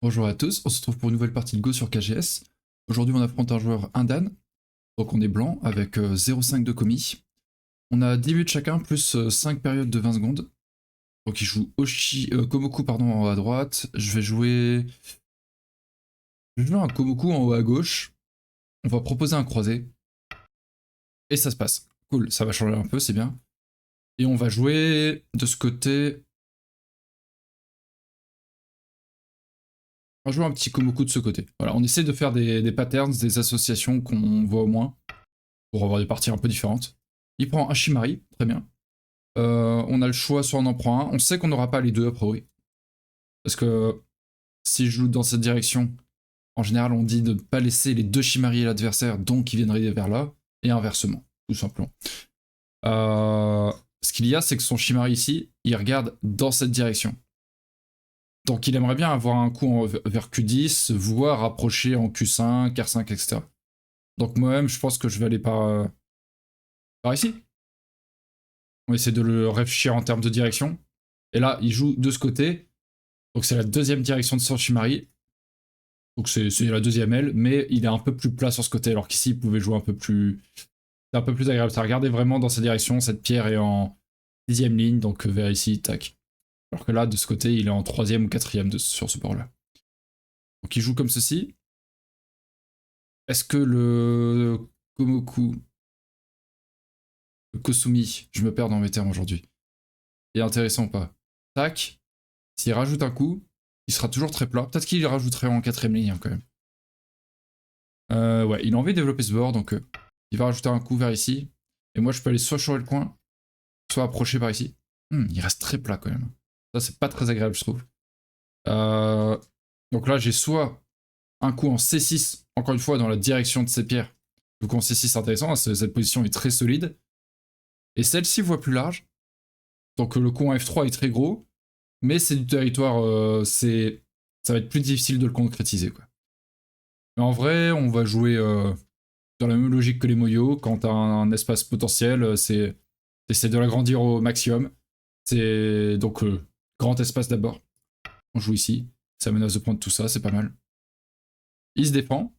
Bonjour à tous, on se retrouve pour une nouvelle partie de Go sur KGS. Aujourd'hui on affronte un joueur Indan, donc on est blanc avec 0,5 de commis. On a 10 minutes chacun plus 5 périodes de 20 secondes. Donc il joue Komoku pardon, à droite, je vais jouer un Komoku en haut à gauche. On va proposer un croisé et ça se passe. Cool, ça va changer un peu, c'est bien. Et on va jouer de ce côté. On va jouer un petit Komoku de ce côté. Voilà, on essaie de faire des patterns, des associations qu'on voit au moins, pour avoir des parties un peu différentes. Il prend un Shimari, très bien. On a le choix, soit on en prend un. On sait qu'on n'aura pas les deux a priori. Parce que si je joue dans cette direction, en général on dit de ne pas laisser les deux Shimari à l'adversaire, donc ils viendraient vers là, et inversement, tout simplement. Ce qu'il y a, c'est que son Shimari ici, il regarde dans cette direction. Donc il aimerait bien avoir un coup vers Q10, voire approcher en Q5, R5, etc. Donc moi-même, je pense que je vais aller par ici. On essaie de le réfléchir en termes de direction. Et là, il joue de ce côté. Donc c'est la deuxième direction de son Shimari. Donc c'est la deuxième aile, mais il est un peu plus plat sur ce côté, alors qu'ici il pouvait jouer un peu plus. C'est un peu plus agréable. Ça regardait vraiment dans sa direction, cette pierre est en dixième ligne, donc vers ici, tac. Alors que là, de ce côté, il est en troisième ou quatrième sur ce bord-là. Donc il joue comme ceci. Est-ce que le Komoku, le Kosumi, je me perds dans mes termes aujourd'hui, est intéressant ou pas? Tac. S'il rajoute un coup, il sera toujours très plat. Peut-être qu'il rajouterait en quatrième ligne hein, quand même. Ouais, il a envie de développer ce bord, donc il va rajouter un coup vers ici. Et moi, je peux aller soit sur le coin, soit approcher par ici. Il reste très plat quand même. Ça, c'est pas très agréable, je trouve. Euh, donc là, j'ai soit un coup en C6, encore une fois, dans la direction de ces pierres. Donc en C6, c'est intéressant, cette position est très solide. Et celle-ci voit plus large. Donc le coup en F3 est très gros, mais c'est du territoire, ça va être plus difficile de le concrétiser, quoi. Mais en vrai, on va jouer dans la même logique que les Moyo. Quand t'as un espace potentiel, c'est de l'agrandir au maximum. C'est donc grand espace d'abord. On joue ici. Ça menace de prendre tout ça, c'est pas mal. Il se défend.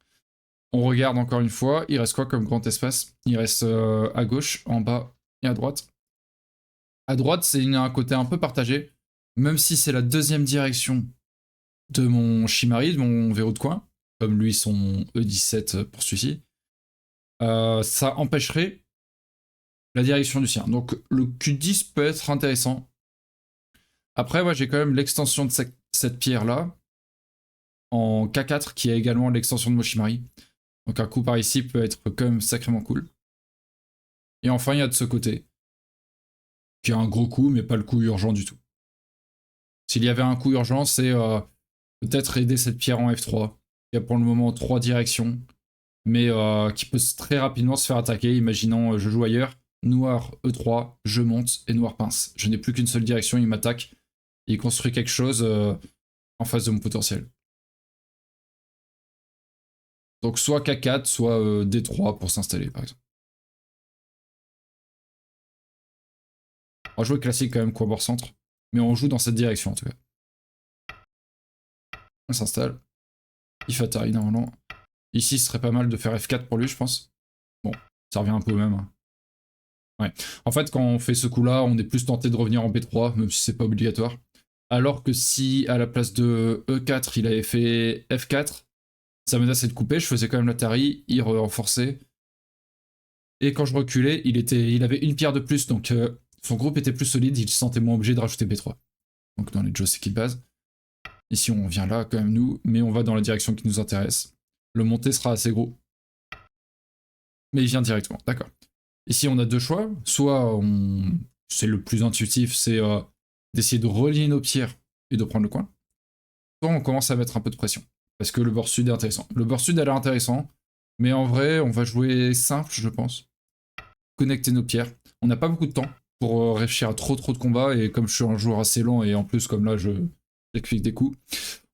On regarde encore une fois. Il reste quoi comme grand espace? Il reste à gauche, en bas et à droite. À droite, c'est un côté un peu partagé. Même si c'est la deuxième direction de mon Shimari, de mon verrou de coin, comme lui son E17 pour celui-ci, ça empêcherait la direction du sien. Donc le Q10 peut être intéressant. Après, moi j'ai quand même l'extension de cette pierre-là en K4 qui a également l'extension de Moshimari. Donc un coup par ici peut être quand même sacrément cool. Et enfin, il y a de ce côté, qui a un gros coup, mais pas le coup urgent du tout. S'il y avait un coup urgent, c'est peut-être aider cette pierre en F3, qui a pour le moment 3 directions, mais qui peut très rapidement se faire attaquer. Imaginons, je joue ailleurs, noir E3, je monte, et noir pince. Je n'ai plus qu'une seule direction, il m'attaque, et il construit quelque chose en face de mon potentiel. Donc soit K4, soit D3 pour s'installer, par exemple. On va jouer classique quand même, quoi, bord centre, mais on joue dans cette direction en tout cas. On s'installe. Il fait Atari normalement. Ici, ce serait pas mal de faire F4 pour lui, je pense. Bon, ça revient un peu au même. Hein. Ouais. En fait, quand on fait ce coup-là, on est plus tenté de revenir en B3, même si c'est pas obligatoire. Alors que si, à la place de E4, il avait fait F4, ça menaçait de couper, je faisais quand même l'Atari, il renforçait. Et quand je reculais, il avait une pierre de plus, donc son groupe était plus solide, il se sentait moins obligé de rajouter B3. Donc dans les Joseki de base. Ici, on vient là, quand même, nous, mais on va dans la direction qui nous intéresse. Le monté sera assez gros. Mais il vient directement, d'accord. Ici, on a deux choix. Soit c'est le plus intuitif, c'est d'essayer de relier nos pierres et de prendre le coin. Soit on commence à mettre un peu de pression. Parce que le bord sud est intéressant. Le bord sud a l'air intéressant. Mais en vrai, on va jouer simple, je pense. Connecter nos pierres. On n'a pas beaucoup de temps pour réfléchir à trop de combats. Et comme je suis un joueur assez lent, et en plus, comme là, j'explique des coups,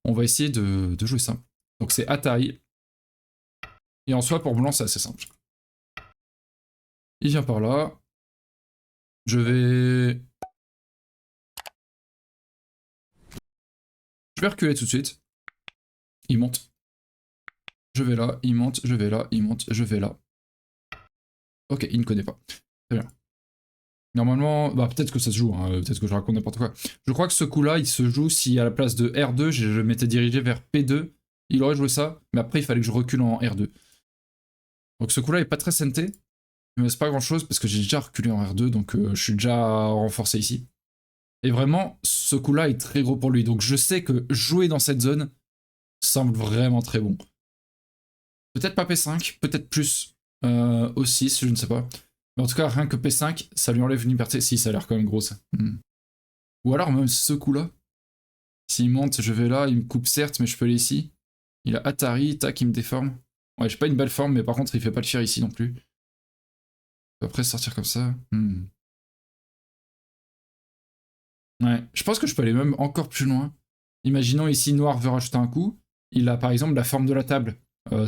on va essayer de jouer simple. Donc c'est Atari. Et en soi, pour blanc, c'est assez simple. Il vient par là. Je vais reculer tout de suite. il monte. Je vais là, il monte, je vais là, il monte, je vais là. Ok, il ne connaît pas. Très bien. Normalement, bah peut-être que ça se joue, hein, peut-être que je raconte n'importe quoi. Je crois que ce coup-là, il se joue si à la place de R2, je m'étais dirigé vers P2, il aurait joué ça, mais après il fallait que je recule en R2. Donc ce coup-là est pas très senté, mais c'est pas grand-chose parce que j'ai déjà reculé en R2, donc je suis déjà renforcé ici. Et vraiment, ce coup-là est très gros pour lui, donc je sais que jouer dans cette zone semble vraiment très bon. Peut-être pas P5, peut-être plus O6, je ne sais pas. Mais en tout cas, rien que P5, ça lui enlève une liberté. Si, ça a l'air quand même gros ça. Ou alors même ce coup-là. S'il monte, je vais là, il me coupe certes, mais je peux aller ici. Il a Atari, tac, il me déforme. Ouais, j'ai pas une belle forme, mais par contre, il fait pas le tir ici non plus. Après, sortir comme ça. Ouais, je pense que je peux aller même encore plus loin. Imaginons ici, noir veut rajouter un coup. Il a par exemple la forme de la table.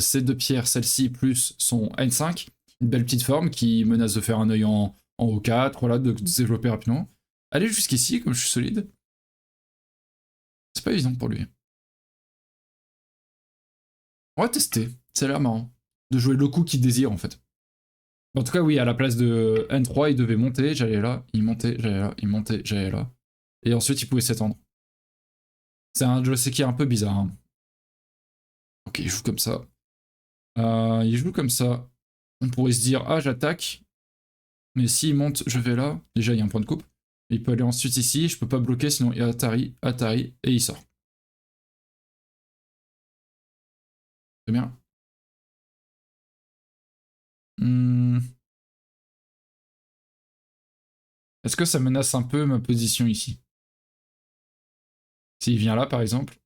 Ces deux pierres, celle-ci, plus son N5. Une belle petite forme qui menace de faire un œil en O4, voilà, de se développer rapidement. Aller jusqu'ici, comme je suis solide, c'est pas évident pour lui. On va tester, ça a l'air marrant. De jouer le coup qu'il désire en fait. En tout cas, oui, à la place de N3, il devait monter, j'allais là, il montait, j'allais là, il montait, j'allais là. Et ensuite, il pouvait s'étendre. C'est un Joseki un peu bizarre. Hein. Ok, il joue comme ça. Il joue comme ça. On pourrait se dire, ah, j'attaque. Mais s'il monte, je vais là. Déjà, il y a un point de coupe. Il peut aller ensuite ici. Je peux pas bloquer, sinon il y a Atari, Atari, et il sort. Très bien. Hmm. Est-ce que ça menace un peu ma position ici? S'il vient là, par exemple.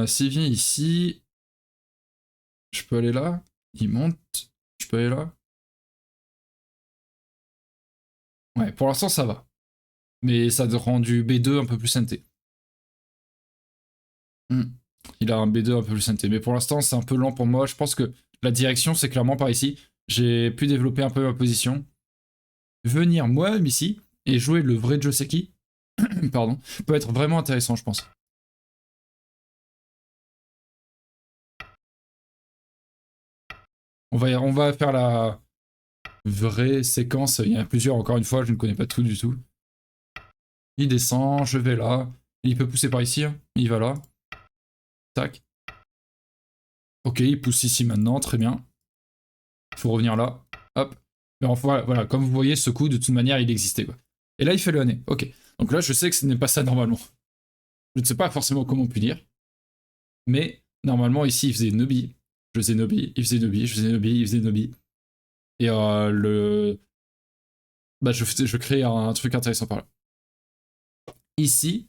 S'il vient ici, je peux aller là. Il monte. Je peux aller là. Ouais, pour l'instant, ça va. Mais ça rend du B2 un peu plus synthé. Hmm. Il a un B2 un peu plus synthé. Mais pour l'instant, c'est un peu lent pour moi. Je pense que la direction, c'est clairement par ici. J'ai pu développer un peu ma position. Venir moi-même ici et jouer le vrai Joseki, pardon, peut être vraiment intéressant, je pense. On va faire la vraie séquence. Il y en a plusieurs, encore une fois, je ne connais pas tout du tout. Il descend, je vais là. Il peut pousser par ici, hein. Il va là. Tac. Ok, il pousse ici maintenant, très bien. Il faut revenir là. Hop. Mais enfin, voilà, comme vous voyez, ce coup, de toute manière, il existait. Quoi. Et là, il fait le nez. Ok. Donc là, je sais que ce n'est pas ça normalement. Je ne sais pas forcément comment punir. Mais normalement, ici, il faisait Nobi. Je faisais Nobi, il faisait Nobi, je faisais Nobi, il faisait Nobi. Et bah, je crée un truc intéressant par là. Ici,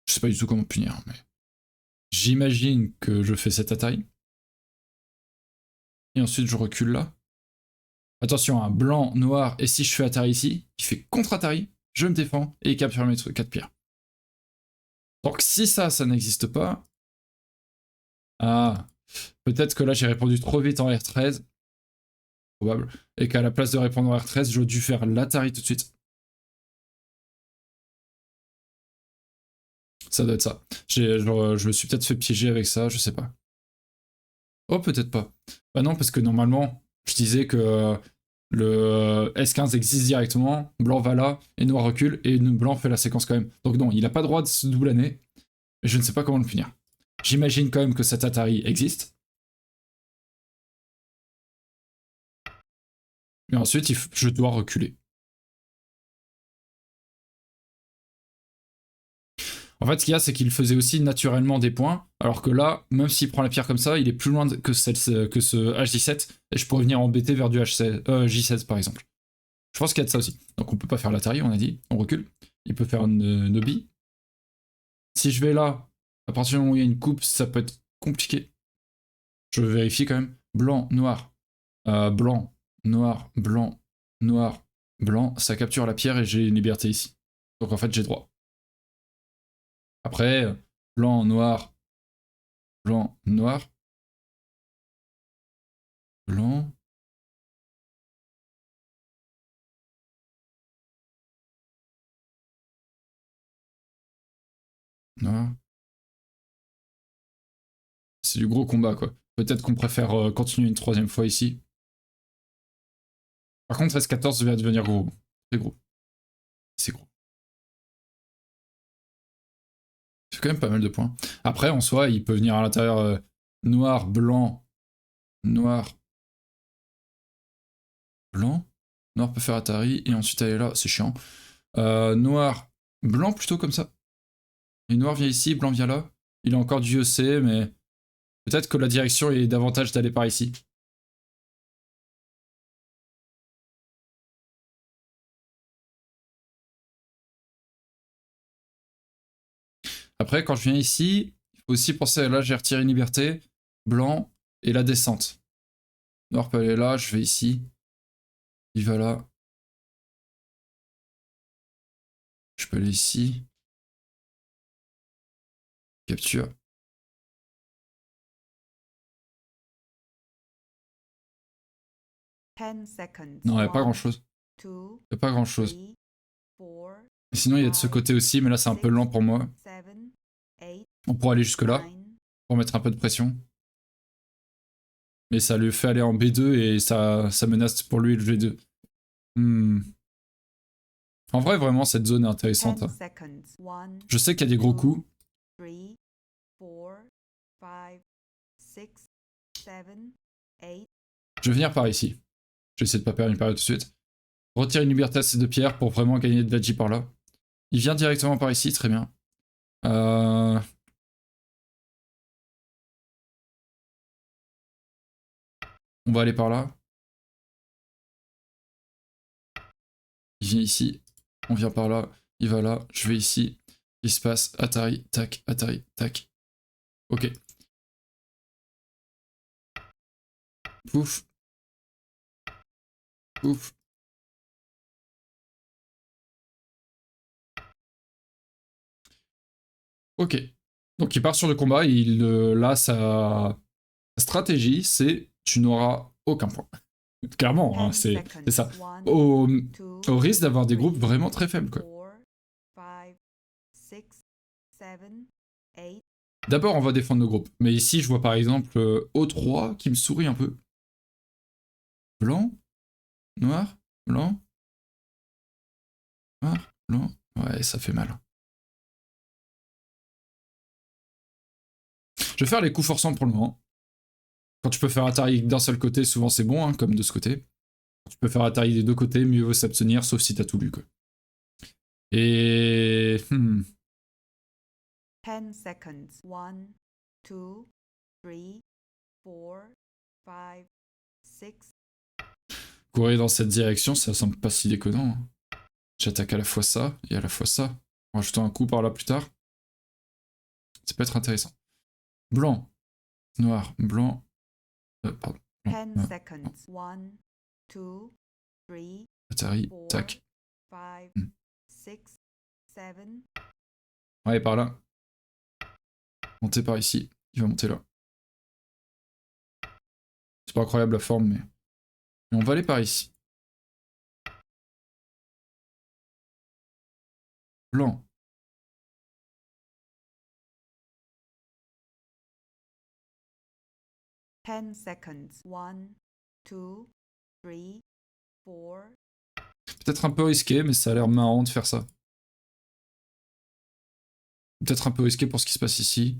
je sais pas du tout comment punir, mais j'imagine que je fais cette attaque. Et ensuite, je recule là. Attention, un blanc, noir, et si je fais Atari ici, il fait contre-Atari, je me défends et il capture mes 4 pierres. Donc si ça n'existe pas, ah, peut-être que là j'ai répondu trop vite en R13, probable, et qu'à la place de répondre en R13, j'aurais dû faire l'Atari tout de suite. Ça doit être ça. Je me suis peut-être fait piéger avec ça, je sais pas. Oh, peut-être pas. Bah non, parce que normalement, je disais que le S15 existe directement, blanc va là, et noir recule, et blanc fait la séquence quand même. Donc non, il a pas droit de se double année, et je ne sais pas comment le punir. J'imagine quand même que cet Atari existe. Et ensuite, je dois reculer. En fait, ce qu'il y a, c'est qu'il faisait aussi naturellement des points, alors que là, même s'il prend la pierre comme ça, il est plus loin que ce H17, et je pourrais venir embêter vers du J16 par exemple. Je pense qu'il y a de ça aussi. Donc on peut pas faire l'Atari, on a dit, on recule. Il peut faire une Nobi. Si je vais là, à partir du moment où il y a une coupe, ça peut être compliqué. Je vérifie quand même. Blanc, noir, blanc, noir, blanc, noir, blanc. Ça capture la pierre et j'ai une liberté ici. Donc en fait, j'ai droit. Après, blanc, noir, blanc, noir, blanc. Noir. C'est du gros combat, quoi. Peut-être qu'on préfère continuer une troisième fois ici. Par contre, S14 va devenir gros. C'est gros. C'est gros. Ça fait quand même pas mal de points. Après, en soi, il peut venir à l'intérieur noir, blanc, noir, blanc. Noir peut faire Atari et ensuite aller là, c'est chiant. Noir, blanc plutôt comme ça. Et noir vient ici, blanc vient là. Il a encore du EC, mais peut-être que la direction est davantage d'aller par ici. Après, quand je viens ici, il faut aussi penser à là, j'ai retiré une liberté, blanc et la descente. Noir peut aller là, je vais ici. Il va là. Je peux aller ici. Capture. Non, il n'y a pas grand chose. Il n'y a pas grand chose. Sinon, il y a de ce côté aussi, mais là, c'est un peu lent pour moi. On pourrait aller jusque là, pour mettre un peu de pression. Mais ça lui fait aller en B2 et ça menace pour lui le G2. En vrai, vraiment, cette zone est intéressante. Je sais qu'il y a des gros coups. Je vais venir par ici. Je vais essayer de pas perdre une période tout de suite. Retire une liberté à ces deux pierres pour vraiment gagner de la J par là. Il vient directement par ici, très bien. On va aller par là. Il vient ici. On vient par là. Il va là. Je vais ici. Il se passe. Atari, tac, Atari, tac. Ok. Pouf. Pouf. Ok. Donc il part sur le combat. Et là, sa stratégie, c'est tu n'auras aucun point. Clairement, hein, c'est ça. Au risque d'avoir des groupes vraiment très faibles, quoi. D'abord, on va défendre nos groupes. Mais ici, je vois par exemple O3 qui me sourit un peu. Blanc, noir, blanc, noir, blanc. Ouais, ça fait mal. Je vais faire les coups forçants pour le moment. Quand tu peux faire Atari d'un seul côté, souvent c'est bon, hein, comme de ce côté. Quand tu peux faire Atari des deux côtés, mieux vaut s'abstenir, sauf si t'as tout lu, quoi. Et... 10 seconds. 1, 2, 3, 4, 5, 6. Courir dans cette direction, ça semble pas si déconnant. Hein. J'attaque à la fois ça et à la fois ça. En rajoutant un coup par là plus tard. Ça peut être intéressant. Blanc, noir, blanc. Pardon. Blanc, 10 seconds. 1, 2, 3, Atari, 4, tac. 5, 6, 7. Ouais, par là. Monter par ici. Il va monter là. C'est pas incroyable la forme, mais on va aller par ici. Blanc. Ten seconds. 1, 2, 3, 4. Peut-être un peu risqué, mais ça a l'air marrant de faire ça. Peut-être un peu risqué pour ce qui se passe ici.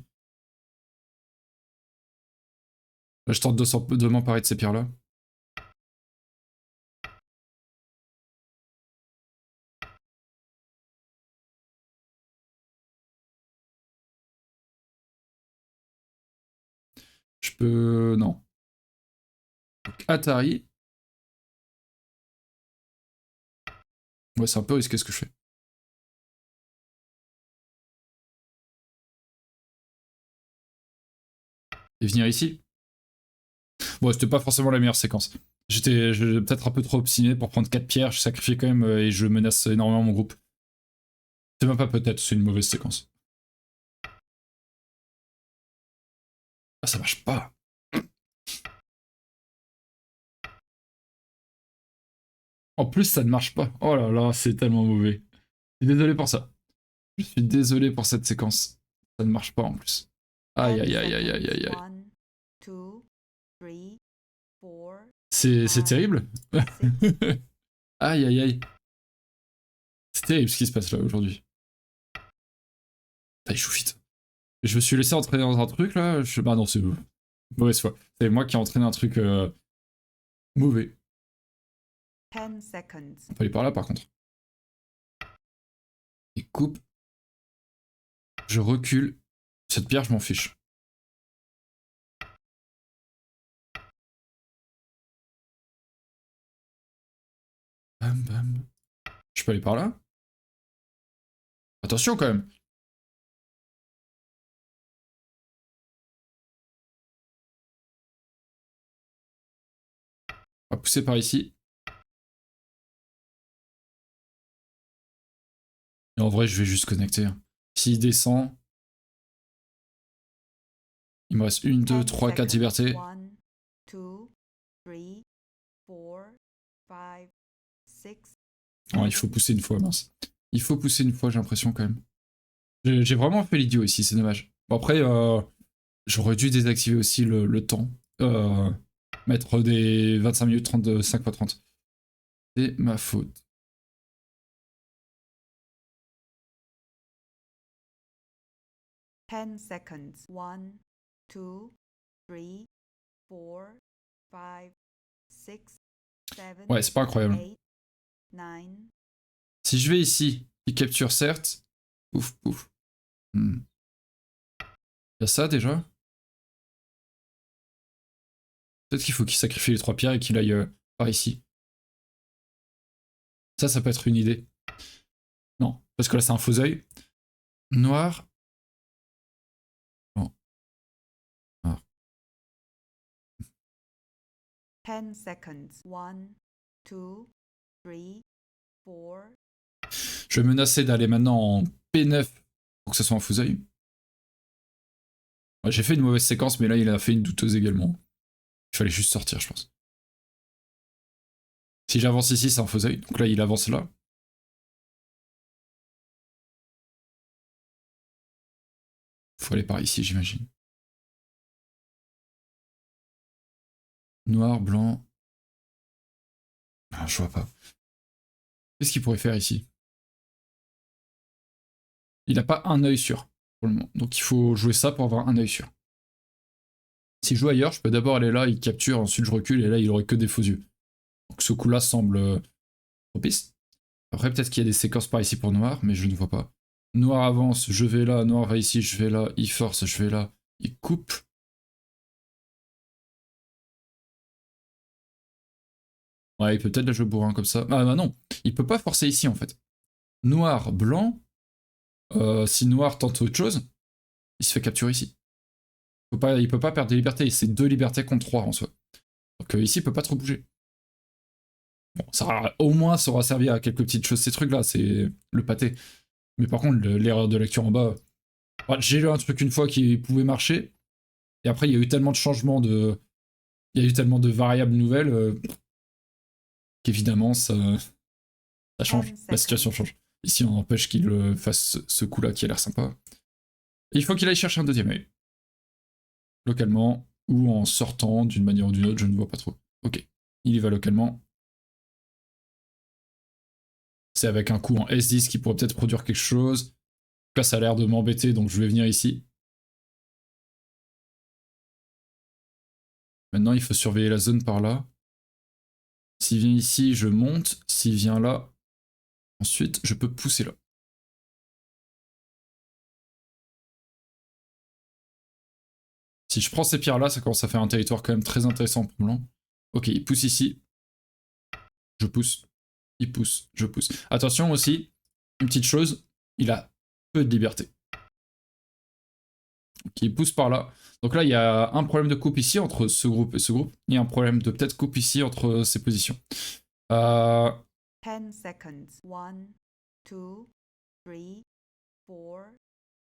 Là, je tente de m'emparer de ces pierres-là. Je peux... Non. Donc, Atari. Ouais, c'est un peu risqué ce que je fais. Et venir ici. Bon, c'était pas forcément la meilleure séquence. J'étais peut-être un peu trop obstiné pour prendre 4 pierres, je sacrifie quand même et je menace énormément mon groupe. C'est même pas peut-être, c'est une mauvaise séquence. Ah, ça marche pas. En plus, ça ne marche pas. Oh là là, c'est tellement mauvais. Je suis désolé pour ça. Je suis désolé pour cette séquence. Ça ne marche pas en plus. Aïe, 10 aïe, aïe, aïe, aïe, aïe, aïe. seconds. 1, 2, 3, 4, C'est five, terrible. 6. Aïe, aïe, aïe. C'est terrible ce qui se passe là aujourd'hui. Putain, il joue vite. Je me suis laissé entraîner dans un truc là. Bah non, c'est mauvaise foi. C'est moi qui ai entraîné un truc mauvais. 10 seconds. On peut aller par là par contre. Et coupe. Je recule. Cette pierre, je m'en fiche. Bam, bam. Je peux aller par là? Attention quand même. On va pousser par ici. Et en vrai, je vais juste connecter. S'il descend... Il me reste 1, 2, 3, 4 libertés. 1, 2, 3, 4, 5, 6. Non, il faut pousser une fois, mince. Il faut pousser une fois, j'ai l'impression quand même. J'ai vraiment fait l'idiot ici, c'est dommage. Bon après, j'aurais dû désactiver aussi le temps. Mettre des 25 minutes 30, 5 x 30. C'est ma faute. Ten seconds. 1, 2, 3, 4, 5, 6, 7. Ouais, c'est pas incroyable. 8, 9. Si je vais ici, il capture certes. Pouf, pouf. Il y a ça déjà. Peut-être qu'il faut qu'il sacrifie les 3 pierres et qu'il aille par ici. Ça peut être une idée. Non, parce que là c'est un faux œil. Noir. Bon. Noir. 10 seconds. 1, 2, 3, 4. Je vais menacer d'aller maintenant en P9 pour que ce soit un faux œil. Ouais, j'ai fait une mauvaise séquence, mais là il a fait une douteuse également. Il fallait juste sortir, je pense. Si j'avance ici, c'est un faux œil. Donc là, il avance là. Faut aller par ici, j'imagine. Noir, blanc. Ah, je vois pas. Qu'est-ce qu'il pourrait faire ici? Il n'a pas un œil sûr pour le moment. Donc il faut jouer ça pour avoir un œil sûr. Si je joue ailleurs, je peux d'abord aller là, il capture, ensuite je recule, et là il aurait que des faux yeux. Donc ce coup-là semble propice. Après, peut-être qu'il y a des séquences par ici pour noir, mais je ne vois pas. Noir avance, je vais là, noir va ici, je vais là, il force, je vais là, il coupe. Ouais, il peut peut-être la jouer bourrin comme ça. Ah bah non, il peut pas forcer ici en fait. Noir, blanc, si noir tente autre chose, il se fait capturer ici. Il peut pas perdre des libertés, c'est 2 libertés contre 3 en soi. Donc ici, il peut pas trop bouger. Bon, au moins, ça aura servi à quelques petites choses, ces trucs-là, c'est le pâté. Mais par contre, l'erreur de lecture en bas... J'ai lu un truc une fois qui pouvait marcher, et après, il y a eu tellement de changements Il y a eu tellement de variables nouvelles qu'évidemment, ça change. La situation change. Ici, on empêche qu'il fasse ce coup-là qui a l'air sympa. Et il faut qu'il aille chercher un deuxième œil. Localement, ou en sortant d'une manière ou d'une autre, je ne vois pas trop. Ok, il y va localement. C'est avec un coup en S10 qui pourrait peut-être produire quelque chose. Là, ça a l'air de m'embêter, donc je vais venir ici. Maintenant, il faut surveiller la zone par là. S'il vient ici, je monte. S'il vient là, ensuite, je peux pousser là. Si je prends ces pierres-là, ça commence à faire un territoire quand même très intéressant pour blanc. Ok, il pousse ici. Je pousse. Il pousse. Je pousse. Attention aussi, une petite chose, il a peu de liberté. Donc il pousse par là. Donc là, il y a un problème de coupe ici entre ce groupe et ce groupe. Il y a un problème de peut-être coupe ici entre ces positions. 10 seconds. 1, 2, 3,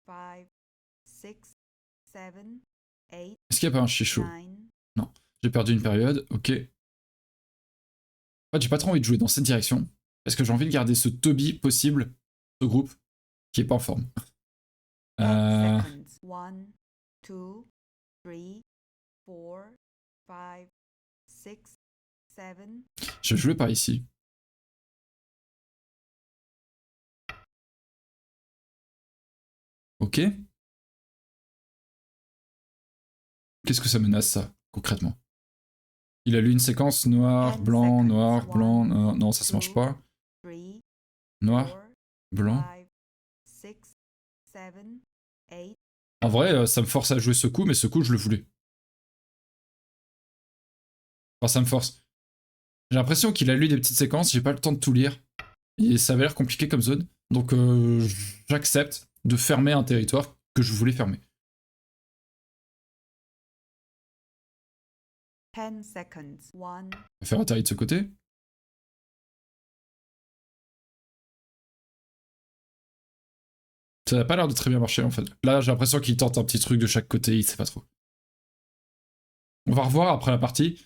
4, 5, 6, 7, 8. Est-ce qu'il n'y a pas un chichou? Non. J'ai perdu une période. Ok. En fait, j'ai pas trop envie de jouer dans cette direction. Parce que j'ai envie de garder ce Toby possible, ce groupe, qui est pas en forme. 1, 2, 3, 4, 5, 6, 7. Je vais jouer par ici. Ok. Qu'est-ce que ça menace, ça, concrètement? Il a lu une séquence noir, 10 blanc, seconds. noir, blanc. 1, Non, ça se mange 2, pas. 3, Noir, 4, blanc. 5, 6, 7, 8. En vrai, ça me force à jouer ce coup, mais ce coup, je le voulais. Enfin, ça me force. J'ai l'impression qu'il a lu des petites séquences, j'ai pas le temps de tout lire. Et ça avait l'air compliqué comme zone. Donc, j'accepte de fermer un territoire que je voulais fermer. 10 seconds. 1, On va faire atterrir de ce côté. Ça n'a pas l'air de très bien marcher en fait. Là, j'ai l'impression qu'il tente un petit truc de chaque côté, il sait pas trop. On va revoir après la partie.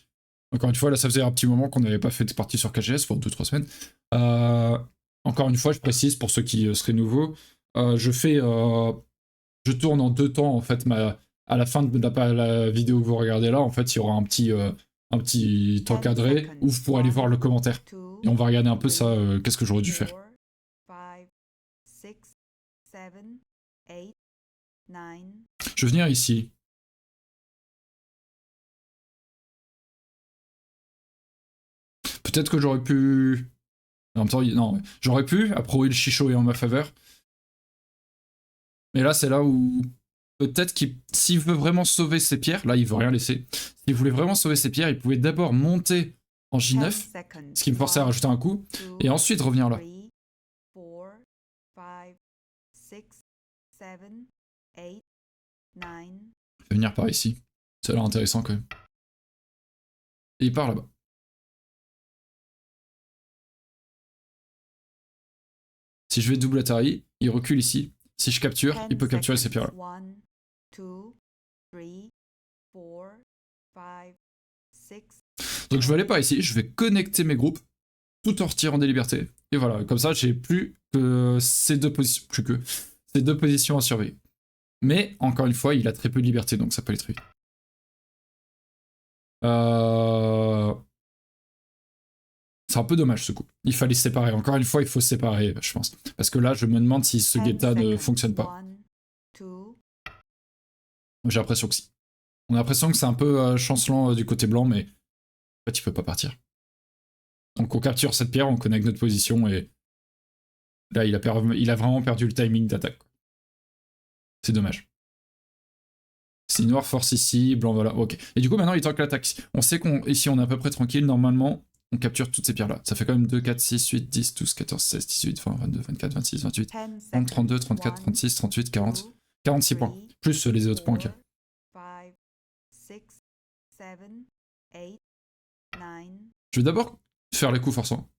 Encore une fois, là, ça faisait un petit moment qu'on n'avait pas fait de partie sur KGS pour 2-3 semaines. Encore une fois, je précise pour ceux qui seraient nouveaux, je tourne en 2 temps en fait. À la fin de la vidéo que vous regardez là, en fait, il y aura un petit temps cadré où vous pourrez aller voir le commentaire. Et on va regarder un peu ça, qu'est-ce que j'aurais dû faire. 4, 5, 6, 7, 8, 9. Je vais venir ici. Peut-être que j'aurais pu... En même temps, non, j'aurais pu, après le chichot est en ma faveur. Mais là, c'est là où peut-être qu'il, s'il veut vraiment sauver ses pierres, là, il veut rien laisser. S'il voulait vraiment sauver ses pierres, il pouvait d'abord monter en J9, ce qui me forçait à rajouter un coup, et ensuite revenir là. 4, 5, 6, 7, 8, 9. Je vais venir par ici. Ça a l'air intéressant quand même. Et il part là-bas. Si je vais double Atari, il recule ici. Si je capture, il peut capturer ces pierres-là. 1, 2, 3, 4, 5, 6. Donc je vais aller par ici, je vais connecter mes groupes, tout en retirant des libertés. Et voilà, comme ça, j'ai plus que ces deux positions à surveiller. Mais, encore une fois, il a très peu de liberté, donc ça peut aller très vite. C'est un peu dommage ce coup. Il fallait se séparer. Encore une fois, il faut se séparer, je pense. Parce que là, je me demande si ce guetta ne fonctionne pas. J'ai l'impression que si. On a l'impression que c'est un peu chancelant du côté blanc, mais en fait, il peut pas partir. Donc on capture cette pierre, on connecte notre position, et là, il a vraiment perdu le timing d'attaque. C'est dommage. Si noir force ici, blanc voilà, ok. Et du coup maintenant il tank l'attaque. On sait qu'ici on est à peu près tranquille, normalement on capture toutes ces pierres là. Ça fait quand même 2, 4, 6, 8, 10, 12, 14, 16, 18, 20, 22, 24, 26, 28, 30, 32, 34, 36, 38, 40. 46 points, plus les autres points qu'il y a. 5, 6, 7, 8, 9. Je vais d'abord faire les coups forçants.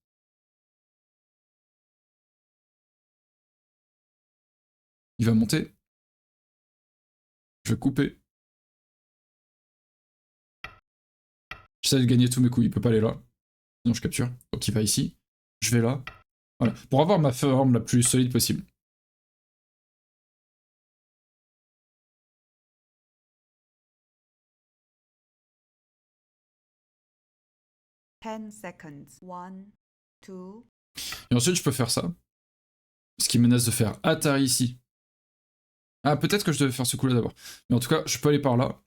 Il va monter. Je vais couper. J'essaie de gagner tous mes coups, il peut pas aller là. Sinon je capture. Donc il va ici. Je vais là. Voilà. Pour avoir ma forme la plus solide possible. Seconds. 1, 2. Et ensuite je peux faire ça. Ce qui menace de faire Atari ici. Ah, peut-être que je devais faire ce coup-là d'abord. Mais en tout cas, je peux aller par là.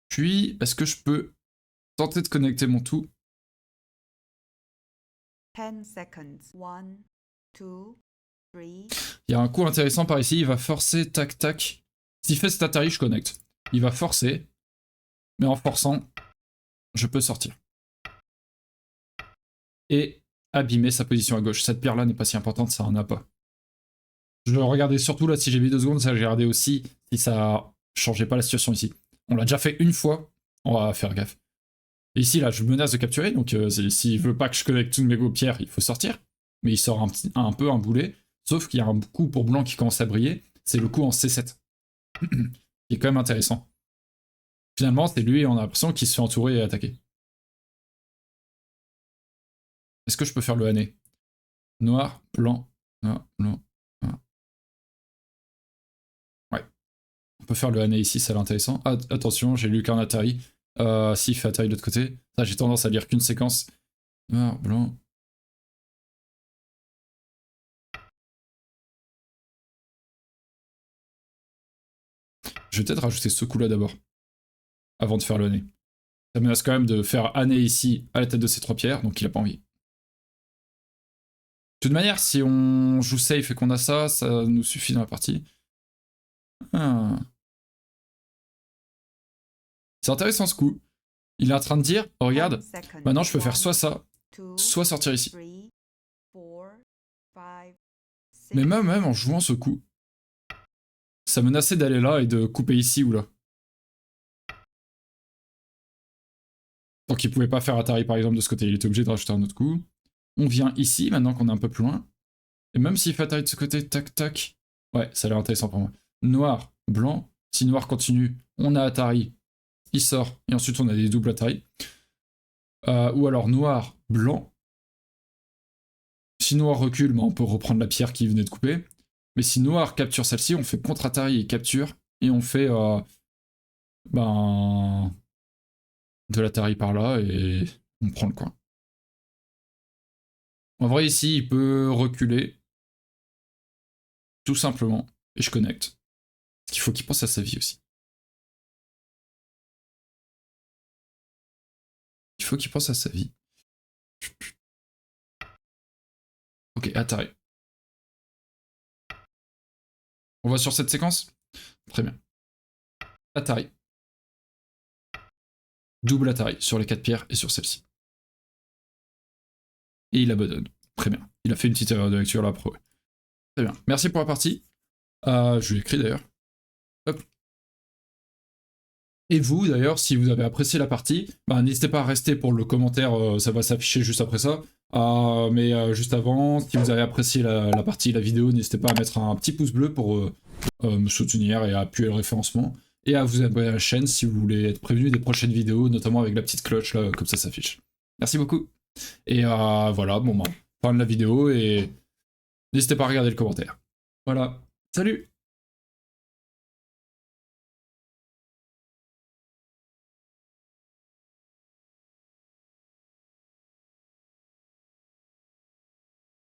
Puis, est-ce que je peux tenter de connecter mon tout? 10 seconds. 1, 2, 3. Il y a un coup intéressant par ici. Il va forcer, tac, tac. S'il fait cet Atari, je connecte. Il va forcer. Mais en forçant, je peux sortir. Et abîmer sa position à gauche. Cette pierre-là n'est pas si importante, ça en a pas. Je regardais surtout là, si j'ai mis 2 secondes, ça j'ai regardé aussi si ça changeait pas la situation ici. On l'a déjà fait une fois, on va faire gaffe. Et ici, là, je menace de capturer, donc s'il veut pas que je connecte toutes mes go pierres, il faut sortir. Mais il sort un peu un boulet, sauf qu'il y a un coup pour blanc qui commence à briller, c'est le coup en C7. Qui est quand même intéressant. Finalement, c'est lui, on a l'impression qu'il se fait entourer et attaquer. Est-ce que je peux faire le hané? Noir, blanc, noir, blanc. On peut faire le Hane ici, ça a l'air intéressant. Ah, attention, j'ai lu qu'un Atari. S'il fait Atari de l'autre côté. Ça, j'ai tendance à lire qu'une séquence. Noir, blanc. Je vais peut-être rajouter ce coup-là d'abord. Avant de faire le Hane. Ça menace quand même de faire Hane ici à la tête de ces 3 pierres, donc il a pas envie. De toute manière, si on joue safe et qu'on a ça, ça nous suffit dans la partie. Ah. C'est intéressant ce coup. Il est en train de dire, oh, regarde, maintenant je peux faire soit ça, soit sortir ici. Mais même en jouant ce coup, ça menaçait d'aller là et de couper ici ou là. Donc il pouvait pas faire Atari par exemple de ce côté, il était obligé de rajouter un autre coup. On vient ici, maintenant qu'on est un peu plus loin. Et même s'il fait Atari de ce côté, tac tac. Ouais, ça a l'air intéressant pour moi. Noir, blanc, si noir continue, on a Atari, il sort, et ensuite on a des doubles Atari. Ou alors noir, blanc. Si noir recule, on peut reprendre la pierre qui venait de couper. Mais si noir capture celle-ci, on fait contre Atari et capture, et on fait de l'Atari par là, et on prend le coin. En vrai, ici, il peut reculer, tout simplement, et je connecte. Parce qu'il faut qu'il pense à sa vie aussi. Il faut qu'il pense à sa vie. Ok, Atari. On va sur cette séquence? Très bien. Atari. Double Atari sur les 4 pierres et sur celle-ci. Et il abandonne. Très bien. Il a fait une petite erreur de lecture là, pro. Très bien. Merci pour la partie. Je lui ai écrit d'ailleurs. Hop. Et vous d'ailleurs, si vous avez apprécié la partie, n'hésitez pas à rester pour le commentaire, ça va s'afficher juste après ça. Mais juste avant, si vous avez apprécié la partie, la vidéo, n'hésitez pas à mettre un petit pouce bleu pour me soutenir et à appuyer le référencement. Et à vous abonner à la chaîne si vous voulez être prévenu des prochaines vidéos, notamment avec la petite cloche là, comme ça s'affiche. Merci beaucoup. Et voilà, fin de la vidéo et n'hésitez pas à regarder le commentaire. Voilà, salut!